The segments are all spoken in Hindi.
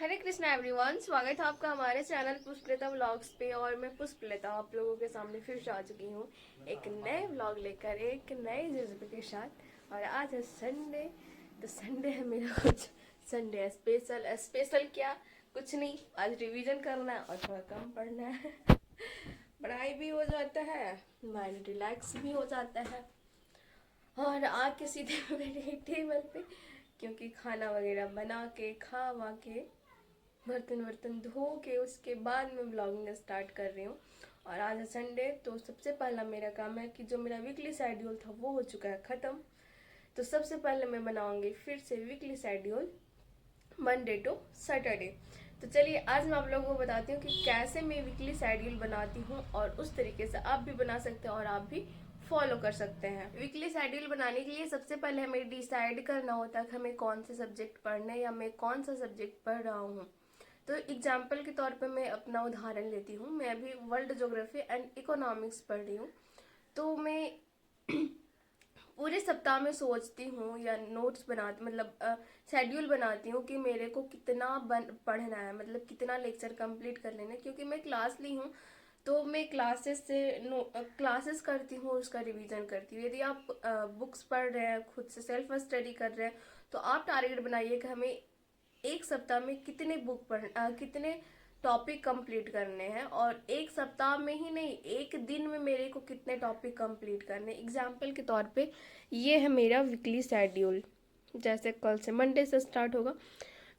हरे कृष्णा एवरीवन, स्वागत है आपका हमारे चैनल पुष्पलता व्लॉग्स पे। और मैं पुष्पलता आप लोगों के सामने फिर से आ चुकी हूँ एक नए व्लॉग लेकर, एक नए जज्बे के साथ। और आज है संडे, तो संडे है मेरा कुछ संडे स्पेशल। स्पेशल क्या, कुछ नहीं, आज रिवीजन करना है और थोड़ा कम पढ़ना है। पढ़ाई भी हो जाता है, माइंड रिलैक्स भी हो जाता है। और आके सीधे मेरे टेबल पे, क्योंकि खाना वगैरह बना के खा वा के बर्तन वर्तन धो के उसके बाद मैं ब्लॉगिंग स्टार्ट कर रही हूँ। और आज है संडे, तो सबसे पहला मेरा काम है कि जो मेरा वीकली शेड्यूल था वो हो चुका है ख़त्म। तो सबसे पहले मैं बनाऊंगी फिर से weekly schedule Monday to Saturday. तो चलिए आज मैं आप लोगों को बताती हूँ कि कैसे मैं वीकली शेड्यूल बनाती हूँ, और उस तरीके से आप भी बना सकते हैं और आप भी फॉलो कर सकते हैं। वीकली शेड्यूल बनाने के लिए सबसे पहले हमें डिसाइड करना होता है कि हमें कौन से सब्जेक्ट पढ़ने या मैं कौन सा सब्जेक्ट पढ़ रहा हूँ। तो एग्जाम्पल के तौर पे मैं अपना उदाहरण लेती हूँ। मैं अभी वर्ल्ड ज्योग्राफी एंड इकोनॉमिक्स पढ़ रही हूँ। तो मैं पूरे सप्ताह में सोचती हूँ या नोट्स बनाती, मतलब शेड्यूल बनाती हूँ कि मेरे को कितना पढ़ना है, मतलब कितना लेक्चर कंप्लीट कर लेना है। क्योंकि मैं क्लास ली हूँ, तो मैं क्लासेस करती हूँ, उसका रिवीजन करती हूँ। यदि आप बुक्स पढ़ रहे हैं, खुद से सेल्फ स्टडी कर रहे हैं, तो आप टारगेट बनाइए कि हमें एक सप्ताह में कितने कितने टॉपिक कंप्लीट करने हैं। और एक सप्ताह में ही नहीं, एक दिन में मेरे को कितने टॉपिक कंप्लीट करने। एग्जाम्पल के तौर पे ये है मेरा वीकली शेड्यूल, जैसे कल से मंडे से स्टार्ट होगा,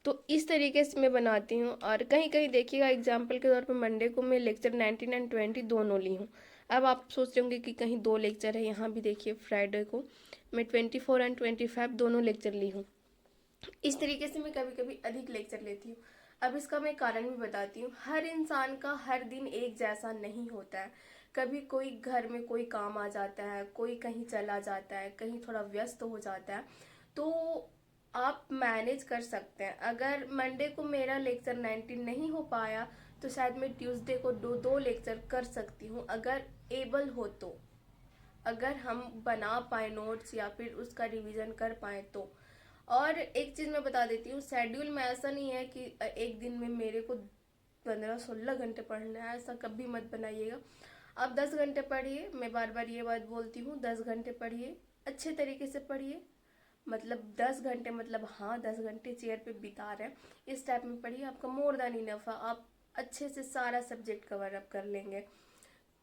तो इस तरीके से मैं बनाती हूँ। और कहीं कहीं देखिएगा, एग्जाम्पल के तौर पे मंडे को मैं लेक्चर 19 एंड 20 दोनों ली हूँ। अब आप सोच रहे होंगे कि कहीं दो लेक्चर है, यहाँ भी देखिए फ्राइडे को मैं 24 एंड 25 दोनों लेक्चर ली हूँ। इस तरीके से मैं कभी कभी अधिक लेक्चर लेती हूँ। अब इसका मैं कारण भी बताती हूँ। हर इंसान का हर दिन एक जैसा नहीं होता है। कभी कोई घर में कोई काम आ जाता है, कोई कहीं चला जाता है, कहीं थोड़ा व्यस्त हो जाता है, तो आप मैनेज कर सकते हैं। अगर मंडे को मेरा लेक्चर 19 नहीं हो पाया, तो शायद मैं ट्यूसडे को दो दो लेक्चर कर सकती हूँ, अगर एबल हो तो। अगर हम बना पाए नोट्स या फिर उसका रिवीजन कर पाए तो। और एक चीज मैं बता देती हूँ, शेड्यूल में ऐसा नहीं है कि एक दिन में मेरे को 15-16 घंटे पढ़ना है, ऐसा कभी मत बनाइएगा। आप 10 घंटे पढ़िए, मैं बार बार ये बात बोलती हूँ, 10 घंटे पढ़िए, अच्छे तरीके से पढ़िए। मतलब 10 घंटे, मतलब हाँ 10 घंटे चेयर पे बिता रहे हैं, इस टाइप में पढ़िए, आपका मोर देन इनफ है। आप अच्छे से सारा सब्जेक्ट कवर अप कर लेंगे।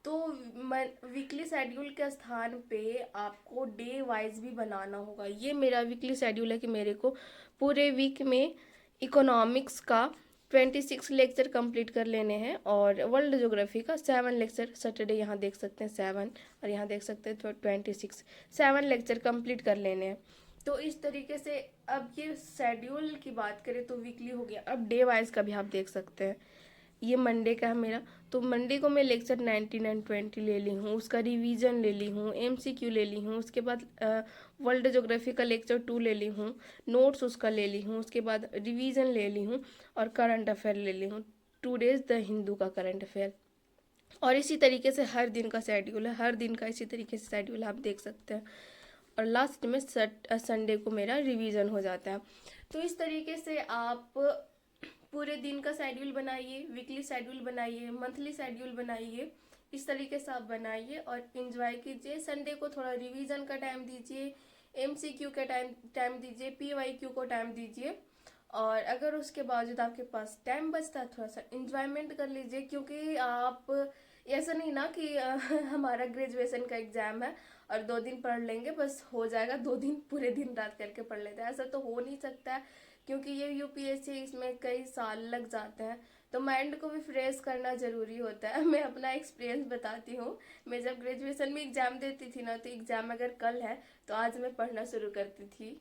तो वीकली शेड्यूल के स्थान पे आपको डे वाइज भी बनाना होगा। ये मेरा वीकली शेड्यूल है कि मेरे को पूरे वीक में इकोनॉमिक्स का 26 लेक्चर कंप्लीट कर लेने हैं, और वर्ल्ड ज्योग्राफी का 7 लेक्चर, सैटरडे यहाँ देख सकते हैं 7 और यहाँ देख सकते हैं 26, 7 लेक्चर कंप्लीट कर लेने हैं। तो इस तरीके से अब ये शेड्यूल की बात करें तो वीकली हो गया। अब डे वाइज का भी आप देख सकते हैं। ये मंडे का है मेरा, तो मंडे को मैं लेक्चर 19 एंड 20 ले ली हूँ, उसका रिवीजन ले ली हूँ, MCQ ले ली हूँ, उसके बाद वर्ल्ड ज्योग्राफी का लेक्चर 2 ले ली हूँ, नोट्स उसका ले ली हूँ, उसके बाद रिवीजन ले ली हूँ, और करंट अफेयर ले ली हूँ, 2 डेज द हिंदू का करंट अफेयर। और इसी तरीके से हर दिन का शेड्यूल है, हर दिन का इसी तरीके से शेड्यूल आप देख सकते हैं। और लास्ट में संडे को मेरा रिवीजन हो जाता है। तो इस तरीके से आप पूरे दिन का शेड्यूल बनाइए, वीकली शेड्यूल बनाइए, मंथली शेड्यूल बनाइए। इस तरीके से आप बनाइए और इंजॉय कीजिए। संडे को थोड़ा रिवीजन का टाइम दीजिए, MCQ का टाइम दीजिए, PYQ को टाइम दीजिए। और अगर उसके बावजूद आपके पास टाइम बचता है, थोड़ा सा इंजॉयमेंट कर लीजिए। क्योंकि आप ऐसा नहीं ना कि हमारा ग्रेजुएशन का एग्जाम है और 2 दिन पढ़ लेंगे बस हो जाएगा, 2 दिन पूरे दिन रात करके पढ़ लेते हैं, ऐसा तो हो नहीं सकता है। क्योंकि ये UPSC, इसमें कई साल लग जाते हैं, तो माइंड को भी फ्रेश करना ज़रूरी होता है। मैं अपना एक्सपीरियंस बताती हूँ। मैं जब ग्रेजुएशन में एग्ज़ाम देती थी ना, तो एग्ज़ाम अगर कल है तो आज मैं पढ़ना शुरू करती थी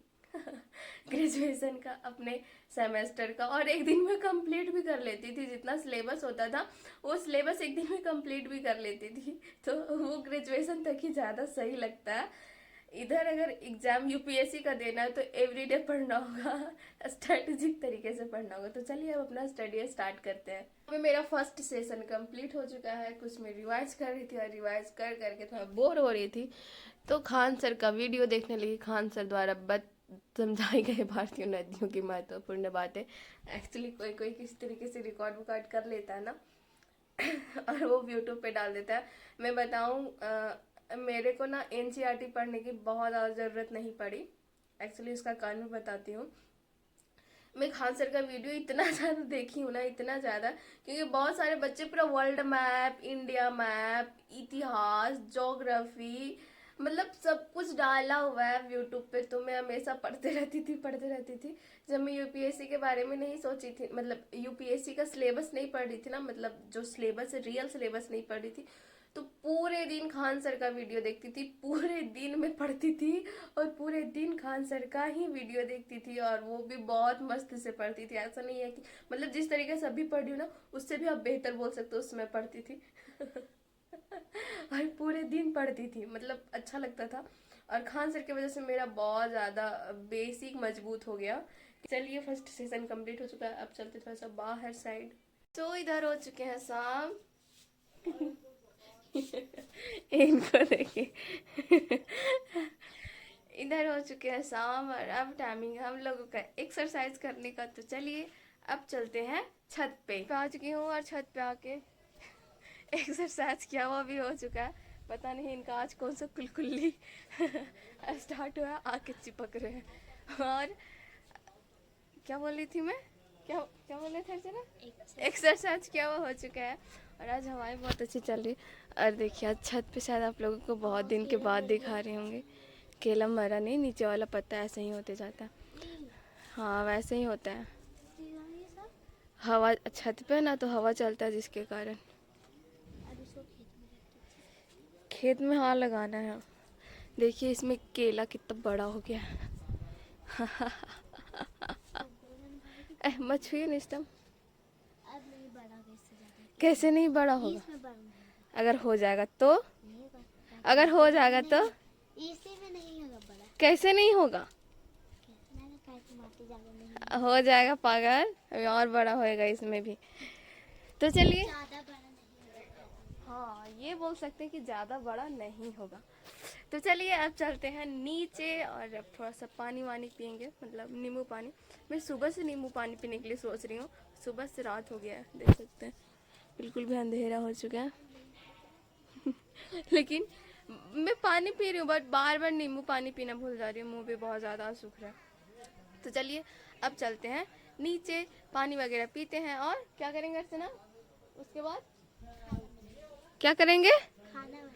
ग्रेजुएशन का, अपने सेमेस्टर का, और एक दिन में कंप्लीट भी कर लेती थी। जितना सिलेबस होता था वो सिलेबस एक दिन में कंप्लीट भी कर लेती थी। तो वो ग्रेजुएशन तक ही ज़्यादा सही लगता है। इधर अगर एग्जाम UPSC का देना है तो एवरीडे पढ़ना होगा, स्ट्रेटेजिक तरीके से पढ़ना होगा। तो चलिए अब अपना स्टडी स्टार्ट करते हैं। अभी मेरा फर्स्ट सेशन कंप्लीट हो चुका है, कुछ मैं रिवाइज कर रही थी और रिवाइज कर करके थोड़ा बोर हो रही थी, तो खान सर का वीडियो देखने लगी। खान सर द्वारा समझाई गई भारतीय नदियों की महत्वपूर्ण बातें। एक्चुअली कोई कोई किस तरीके से रिकॉर्ड वकॉर्ड कर लेता है ना और वो यूट्यूब पे डाल देता है। मैं बताऊँ, मेरे को ना एनसीईआरटी पढ़ने की बहुत ज़्यादा ज़रूरत नहीं पड़ी। एक्चुअली इसका कारण मैं बताती हूँ। मैं खान सर का वीडियो इतना ज़्यादा देखी हूँ ना, इतना ज़्यादा, क्योंकि बहुत सारे बच्चे पूरा वर्ल्ड मैप, इंडिया मैप, इतिहास, ज्योग्राफी, मतलब सब कुछ डाला हुआ है यूट्यूब पे। तो मैं हमेशा पढ़ते रहती थी। जब मैं यूपीएससी के बारे में नहीं सोची थी, मतलब यूपीएससी का सिलेबस नहीं पढ़ रही थी ना, मतलब जो सिलेबस है रियल सिलेबस नहीं पढ़ रही थी, तो पूरे दिन खान सर का वीडियो देखती थी, पूरे दिन में पढ़ती थी और पूरे दिन खान सर का ही वीडियो देखती थी, और वो भी बहुत मस्त से पढ़ती थी। ऐसा नहीं है कि मतलब जिस तरीके से अभी पढ़ रही हूँ ना, उससे भी आप बेहतर बोल सकते हो, उसमें पढ़ती थी और पूरे दिन पढ़ती थी, मतलब अच्छा लगता था। और खान सर की वजह से मेरा बहुत ज़्यादा बेसिक मजबूत हो गया। चलिए फर्स्ट सेशन कंप्लीट हो चुका है, अब चलते थोड़ा सा बाहर साइड। तो इधर हो चुके हैं शाम इनको देखिए इधर हो चुके हैं शाम, और अब टाइमिंग हम लोगों का एक्सरसाइज करने का। तो चलिए अब चलते हैं छत पे। आ चुकी हूँ और छत पे आके एक्सरसाइज किया हुआ भी हो चुका है। पता नहीं इनका आज कौन सा कुलकुल्ली स्टार्ट हुआ, आके चिपक रहे हैं। और क्या बोल रही थी मैं, क्या क्या बोल रहे थे जरा, एक्सरसाइज किया हुआ हो चुका है, और आज हवाएं बहुत अच्छी चल रही है। और देखिए आज छत पे शायद आप लोगों को बहुत दिन के बाद दिखा रहे होंगे, केला मरा नहीं, नीचे वाला पत्ता ऐसे ही होते जाता है। हाँ वैसे ही होता है, हवा छत पे ना तो हवा चलता है, जिसके कारण खेत में हाँ लगाना है। देखिए इसमें केला कितना बड़ा हो गया है मत छुइए निस्टम। कैसे नहीं बड़ा होगा, अगर हो जाएगा तो, अगर हो जाएगा तो इसमें नहीं होगा बड़ा। कैसे नहीं होगा, हो जाएगा पागल, अभी और बड़ा होएगा इसमें भी। तो चलिए, ज्यादा बड़ा नहीं होगा। हाँ ये बोल सकते हैं कि ज़्यादा बड़ा नहीं होगा। तो चलिए अब चलते हैं नीचे, और अब थोड़ा सा पानी वानी पियेंगे, मतलब नींबू पानी। मैं सुबह से नींबू पानी पीने के लिए सोच रही हूँ, सुबह से रात हो गया है, देख सकते हैं बिल्कुल भी अंधेरा हो चुका है लेकिन मैं पानी पी रही हूँ, बट बार बार नींबू पानी पीना भूल जा रही हूँ, मुँह भी बहुत ज़्यादा सूख रहा है। तो चलिए अब चलते हैं नीचे, पानी वगैरह पीते हैं, और क्या करेंगे अर्चना, उसके बाद क्या करेंगे खाना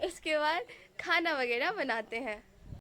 उसके बाद खाना वगैरह बनाते हैं।